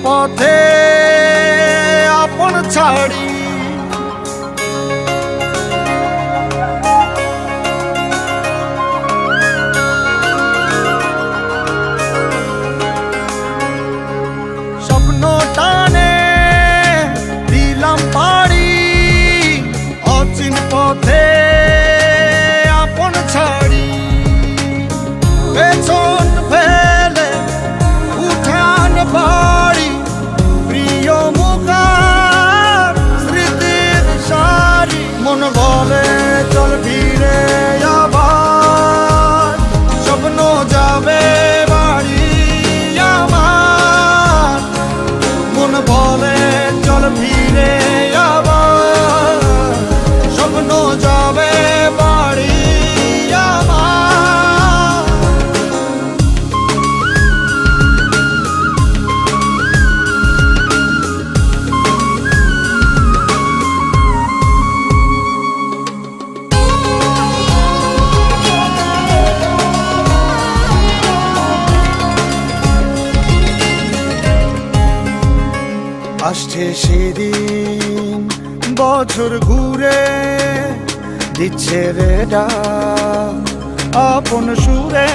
পথে আপন ছাড়ি স্বপ্ন টানে দিলাম পাড়ি অচিন পথে আপন ছাড়ি পেছন ফেলে উঠান বাড়ি প্রিয় মুখার স্মৃতির সারি মন বলে চল ফিরে আবার স্বপ্ন যাবে বাড়ি আমার মন বলে চল ফিরে আবার স্বপ্ন যাবে বাড়ি আমার আসছে সেদিন বছর ঘুরে দিচ্ছে রে ডাক আপন সুরে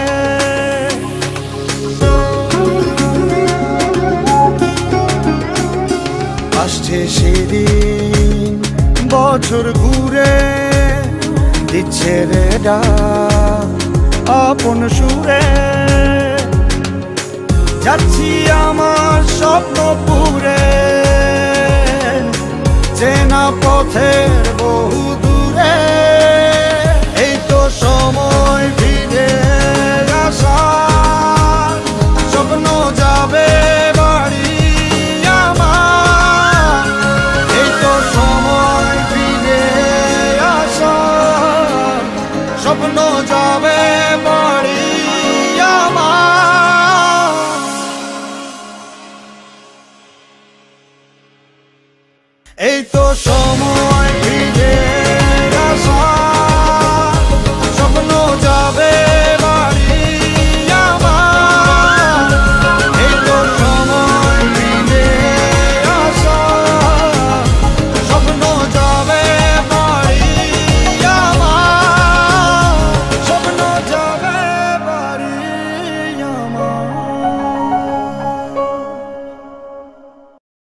আসছে সেদিন বছর ঘুরে দিচ্ছে রে ডাক আপন সুরে যাচ্ছি আমার স্বপ্নপুরে চেনা পথের বহু দূরে এই তো সময় ফিরে আসার স্বপ্ন যাবে বাড়ি আমার এই তো সময় ফিরে আসার স্বপ্ন যাবে বাড়ি আমার এই তো সময়